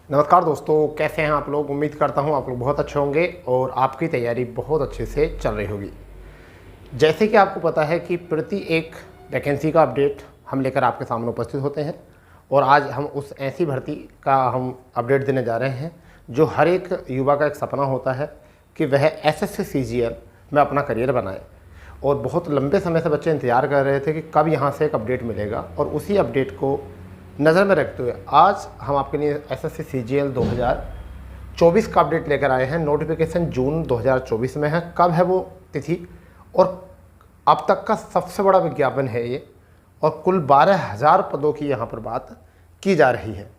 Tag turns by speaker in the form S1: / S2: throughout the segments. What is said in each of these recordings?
S1: नमस्कार दोस्तों, कैसे हैं आप लोग। उम्मीद करता हूं आप लोग बहुत अच्छे होंगे और आपकी तैयारी बहुत अच्छे से चल रही होगी। जैसे कि आपको पता है कि प्रति एक वैकेंसी का अपडेट हम लेकर आपके सामने उपस्थित होते हैं और आज हम उस ऐसी भर्ती का हम अपडेट देने जा रहे हैं जो हर एक युवा का एक सपना होता है कि वह एसएससी सीजीएल में अपना करियर बनाए। और बहुत लंबे समय से बच्चे इंतज़ार कर रहे थे कि कब यहाँ से एक अपडेट मिलेगा, और उसी अपडेट को नज़र में रखते हुए आज हम आपके लिए एसएससी सीजीएल 2024 का अपडेट लेकर आए हैं। नोटिफिकेशन जून 2024 में है। कब है वो तिथि और अब तक का सबसे बड़ा विज्ञापन है ये, और कुल 12,000 पदों की यहाँ पर बात की जा रही है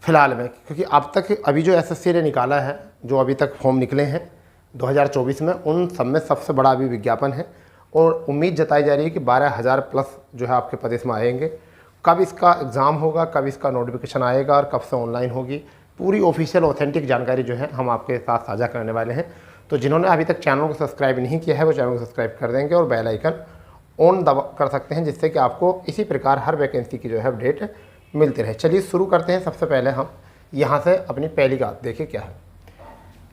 S1: फिलहाल में, क्योंकि अब तक अभी जो एसएससी ने निकाला है, जो अभी तक फॉर्म निकले हैं 2024 में, उन सब में सबसे बड़ा अभी विज्ञापन है। और उम्मीद जताई जा रही है कि 12,000 प्लस जो है आपके पद इसमें आएंगे। कब इसका एग्ज़ाम होगा, कब इसका नोटिफिकेशन आएगा और कब से ऑनलाइन होगी, पूरी ऑफिशियल ऑथेंटिक जानकारी जो है हम आपके साथ साझा करने वाले हैं। तो जिन्होंने अभी तक चैनल को सब्सक्राइब नहीं किया है वो चैनल को सब्सक्राइब कर देंगे और बेल आइकन ऑन दबा कर सकते हैं, जिससे कि आपको इसी प्रकार हर वैकेंसी की जो है अपडेट मिलती रहे। चलिए शुरू करते हैं। सबसे पहले हम यहाँ से अपनी पहली बात देखिए क्या है।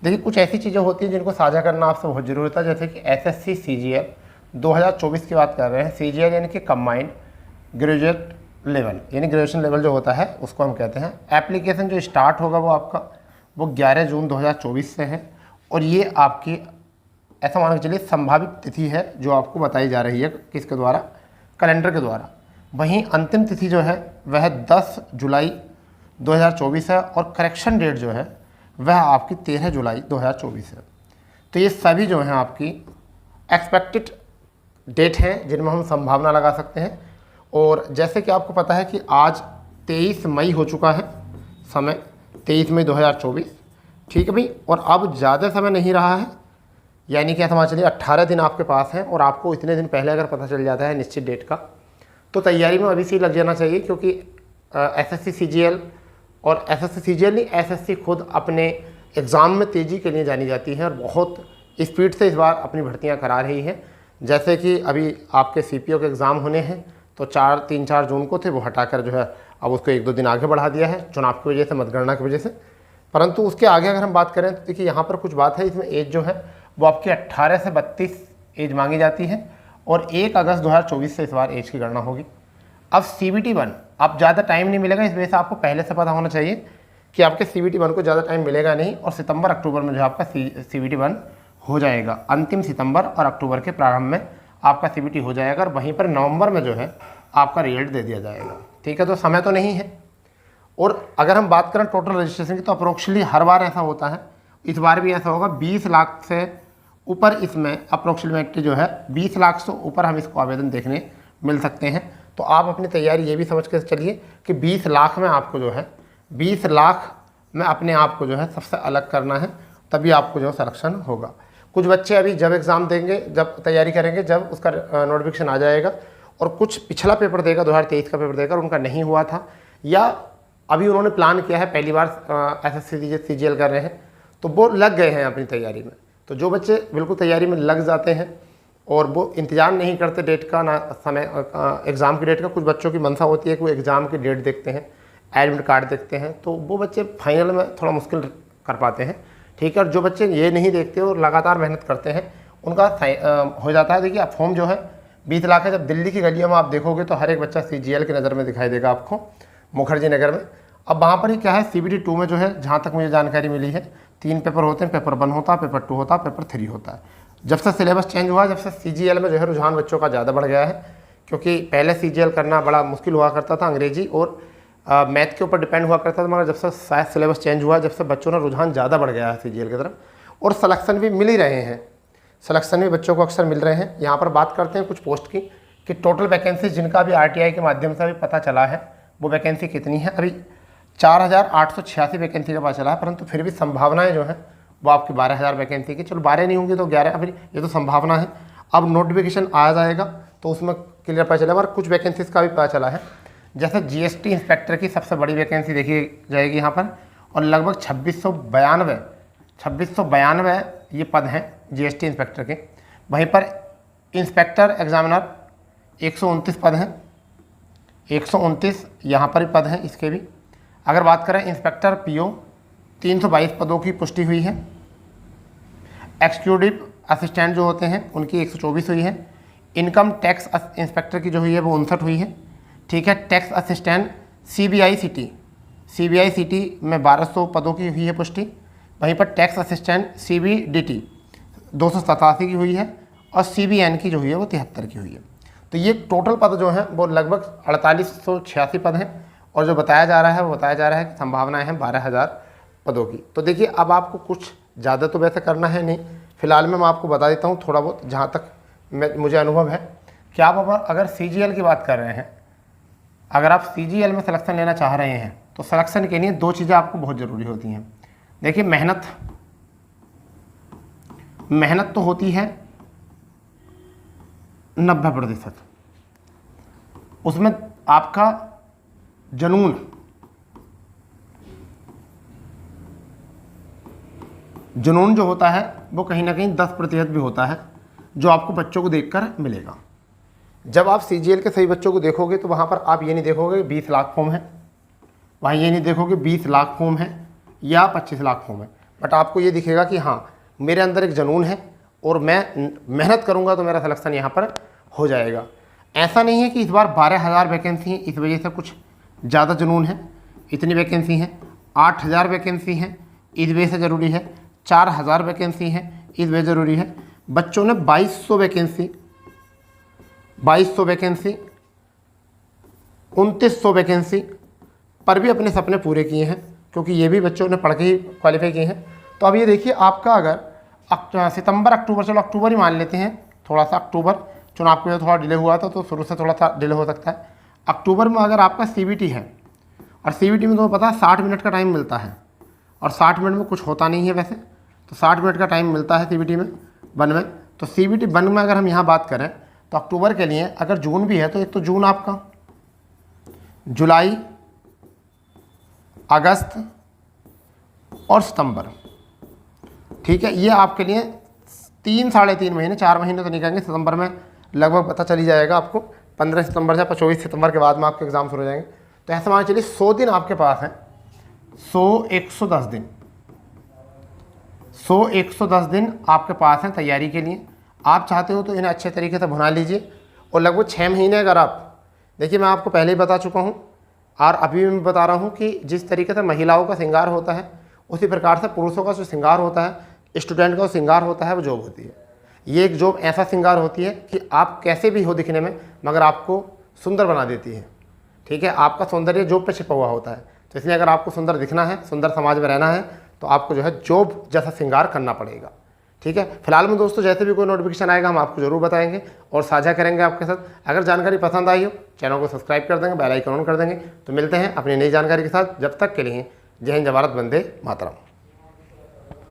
S1: देखिए, कुछ ऐसी चीज़ें होती हैं जिनको साझा करना आपसे बहुत ज़रूरी होता है, जैसे कि एसएससी सीजीएल 2024 की बात कर रहे हैं। सीजीएल यानी कि कंबाइंड ग्रेजुएट लेवल, यानी ग्रेजुएशन लेवल जो होता है उसको हम कहते हैं। एप्लीकेशन जो स्टार्ट होगा वो आपका 11 जून 2024 से है, और ये आपकी ऐसा मान के चलिए संभावित तिथि है जो आपको बताई जा रही है किसके द्वारा, कैलेंडर के द्वारा। वहीं अंतिम तिथि जो है वह 10 जुलाई 2024 है, और करेक्शन डेट जो है वह आपकी 13 जुलाई 2024 है। तो ये सभी जो हैं आपकी एक्सपेक्टेड डेट हैं जिनमें हम संभावना लगा सकते हैं। और जैसे कि आपको पता है कि आज 23 मई हो चुका है, समय 23 मई 2024, ठीक है भाई। और अब ज़्यादा समय नहीं रहा है, यानी कि समझ चलिए 18 दिन आपके पास हैं, और आपको इतने दिन पहले अगर पता चल जाता है निश्चित डेट का, तो तैयारी में अभी से लग जाना चाहिए। क्योंकि एसएससी सीजीएल और एसएससी सीजीएल नहीं, एसएससी खुद अपने एग्ज़ाम में तेज़ी के लिए जानी जाती है और बहुत स्पीड से इस बार अपनी भर्तियाँ करा रही है। जैसे कि अभी आपके सीपीओ के एग्ज़ाम होने हैं, तो 3-4 जून को थे, वो हटाकर जो है अब उसको 1-2 दिन आगे बढ़ा दिया है चुनाव की वजह से, मतगणना की वजह से। परंतु उसके आगे अगर हम बात करें तो देखिए यहाँ पर कुछ बात है। इसमें एज जो है वो आपकी 18 से 32 एज मांगी जाती है, और 1 अगस्त 2024 से इस बार एज की गणना होगी। अब CBT 1, अब ज़्यादा टाइम नहीं मिलेगा, इस वजह से आपको पहले से पता होना चाहिए कि आपके CBT 1 को ज़्यादा टाइम मिलेगा नहीं, और सितंबर अक्टूबर में जो आपका CBT 1 हो जाएगा। अंतिम सितंबर और अक्टूबर के प्रारंभ में आपका CBT हो जाएगा, और वहीं पर नवंबर में जो है आपका रिजल्ट दे दिया जाएगा। ठीक है, तो समय तो नहीं है। और अगर हम बात करें टोटल रजिस्ट्रेशन की, तो अप्रोक्सीमेटली हर बार ऐसा होता है, इस बार भी ऐसा होगा। 20 लाख से ऊपर इसमें अप्रोक्सीमेटली जो है 20 लाख से ऊपर हम इसको आवेदन देखने मिल सकते हैं। तो आप अपनी तैयारी ये भी समझ के चलिए कि 20 लाख में आपको जो है 20 लाख में अपने आप को जो है सबसे अलग करना है, तभी आपको जो सिलेक्शन होगा। कुछ बच्चे अभी जब एग्ज़ाम देंगे, जब तैयारी करेंगे, जब उसका नोटिफिकेशन आ जाएगा, और कुछ पिछला पेपर देगा 2023 का पेपर देगा, उनका नहीं हुआ था, या अभी उन्होंने प्लान किया है पहली बार एसएससी सीजीएल कर रहे हैं, तो वो लग गए हैं अपनी तैयारी में। तो जो बच्चे बिल्कुल तैयारी में लग जाते हैं और वो इंतजार नहीं करते डेट का, ना समय एग्ज़ाम की डेट का। कुछ बच्चों की मंशा होती है कि वो एग्ज़ाम की डेट देखते हैं, एडमिट कार्ड देखते हैं, तो वो बच्चे फाइनल में थोड़ा मुश्किल कर पाते हैं। ठीक है, और जो बच्चे ये नहीं देखते और लगातार मेहनत करते हैं उनका हो जाता है। देखिए, फॉर्म जो है 20 लाख है। जब दिल्ली की गलियों में आप देखोगे तो हर एक बच्चा सीजीएल की नज़र में दिखाई देगा आपको, मुखर्जी नगर में। अब वहाँ पर ही क्या है, CBT 2 में जो है, जहाँ तक मुझे जानकारी मिली है, 3 पेपर होते हैं। पेपर 1 होता है, पेपर 2 होता है, पेपर 3 होता है। जब से सिलेबस चेंज हुआ, जब से सीजीएल में जो है रुझान बच्चों का ज़्यादा बढ़ गया है, क्योंकि पहले सीजीएल करना बड़ा मुश्किल हुआ करता था, अंग्रेजी और मैथ के ऊपर डिपेंड हुआ करता था। मगर जब से शायद सिलेबस चेंज हुआ, जब से बच्चों ने रुझान ज़्यादा बढ़ गया है सीजीएल की तरफ, और सिलेक्शन भी मिल ही रहे हैं। सिलेक्शन भी बच्चों को अक्सर मिल रहे हैं। यहाँ पर बात करते हैं कुछ पोस्ट की, कि टोटल वैकेंसी जिनका भी RTI के माध्यम से अभी पता चला है वो वैकेंसी कितनी है। अभी 4,886 वैकेंसी का पता चला है, परंतु फिर भी संभावनाएं जो है वो आपकी 12,000 वैकेंसी की, चलो 12 नहीं होंगी तो 11, अभी ये तो संभावना है। अब नोटिफिकेशन आ जाएगा तो उसमें क्लियर पता चलेगा। और कुछ वैकेंसीज का भी पता चला है, जैसे GST इंस्पेक्टर की सबसे बड़ी वैकेंसी देखी जाएगी यहाँ पर, और लगभग 2692 ये पद हैं GST इंस्पेक्टर के। वहीं पर इंस्पेक्टर एग्जामिनर 129 पद हैं, 129 यहाँ पर भी पद हैं इसके भी। अगर बात करें इंस्पेक्टर पीओ 322 पदों की पुष्टि हुई है। एक्जीक्यूटिव असिस्टेंट जो होते हैं उनकी 124 हुई है। इनकम टैक्स इंस्पेक्टर की जो हुई है वो 59 हुई है। ठीक है, टैक्स असिस्टेंट सीबीआई सिटी में 1200 पदों की हुई है पुष्टि। वहीं पर टैक्स असिस्टेंट सीबीडीटी 287 की हुई है और सीबीएन की जो हुई है वो 73 की हुई है। तो ये टोटल पद जो हैं वो लगभग 4886 पद हैं और जो बताया जा रहा है वो बताया जा रहा है कि संभावनाएं हैं 12,000 पदों की। तो देखिए, अब आपको कुछ ज़्यादा तो वैसे करना है नहीं, फिलहाल में मैं आपको बता देता हूँ थोड़ा बहुत जहाँ तक मुझे अनुभव है कि आप अगर सीजीएल की बात कर रहे हैं, अगर आप सीजीएल में सिलेक्शन लेना चाह रहे हैं तो सिलेक्शन के लिए 2 चीज़ें आपको बहुत ज़रूरी होती हैं। देखिए, मेहनत तो होती है 90%, उसमें आपका जुनून जो होता है वो कहीं ना कहीं 10% भी होता है, जो आपको बच्चों को देखकर मिलेगा। जब आप सीजीएल के सही बच्चों को देखोगे तो वहाँ पर आप ये नहीं देखोगे 20 लाख फॉर्म है, वहाँ ये नहीं देखोगे 20 लाख फॉर्म है या 25 लाख फॉर्म है, बट आपको ये दिखेगा कि हाँ, मेरे अंदर एक जुनून है और मैं मेहनत करूँगा तो मेरा सिलेक्शन यहाँ पर हो जाएगा। ऐसा नहीं है कि इस बार 12,000 वैकेंसी हैं इस वजह से कुछ ज़्यादा जुनून है, इतनी वैकेंसी हैं। 8,000 वैकेंसी हैं इस वजह से ज़रूरी है। 4,000 वैकेंसी हैं इस वजह ज़रूरी है। बच्चों ने 2200 वैकेंसी 2900 वैकेंसी पर भी अपने सपने पूरे किए हैं, क्योंकि ये भी बच्चों ने पढ़ के ही क्वालिफाई किए हैं। तो अब ये देखिए, आपका अगर सितंबर अक्टूबर, चलो अक्टूबर ही मान लेते हैं, थोड़ा सा अक्टूबर चुनाव के लिए थोड़ा डिले हुआ था तो शुरू से थोड़ा सा डिले हो सकता है। अक्टूबर में अगर आपका सीबीटी है और सीबीटी में तुम्हें पता है 60 मिनट का टाइम मिलता है और 60 मिनट में कुछ होता नहीं है वैसे, तो 60 मिनट का टाइम मिलता है सीबीटी में 1 में। तो सीबीटी 1 में अगर हम यहाँ बात करें तो अक्टूबर के लिए अगर जून भी है तो एक तो जून आपका, जुलाई, अगस्त और सितंबर, ठीक है, ये आपके लिए 3-3.5 महीने, 4 महीने तो निकलेंगे। सितंबर में लगभग पता चली जाएगा आपको, 15 सितंबर से 24 सितंबर के बाद में आपके एग्ज़ाम शुरू हो जाएंगे। तो ऐसा मान चलिए 100 दिन आपके पास हैं, 110 दिन, 110 दिन आपके पास हैं तैयारी के लिए। आप चाहते हो तो इन्हें अच्छे तरीके से भुना लीजिए और लगभग 6 महीने अगर आप, देखिए मैं आपको पहले ही बता चुका हूँ और अभी भी मैं बता रहा हूँ कि जिस तरीके से महिलाओं का श्रृंगार होता है उसी प्रकार से पुरुषों का जो श्रृंगार होता है, स्टूडेंट का जो श्रृंगार होता है वो जॉब होती है। ये एक जॉब ऐसा श्रृंगार होती है कि आप कैसे भी हो दिखने में मगर आपको सुंदर बना देती है। ठीक है, आपका सौंदर्य जॉब पे छिपा हुआ होता है, तो इसलिए अगर आपको सुंदर दिखना है, सुंदर समाज में रहना है तो आपको जो है जॉब जैसा श्रृंगार करना पड़ेगा। ठीक है, फिलहाल में दोस्तों जैसे भी कोई नोटिफिकेशन आएगा हम आपको जरूर बताएंगे और साझा करेंगे आपके साथ। अगर जानकारी पसंद आई हो चैनल को सब्सक्राइब कर देंगे, बेल आइकन ऑन कर देंगे। तो मिलते हैं अपनी नई जानकारी के साथ, जब तक के लिए जय हिंद, जय भारत, वंदे मातरम।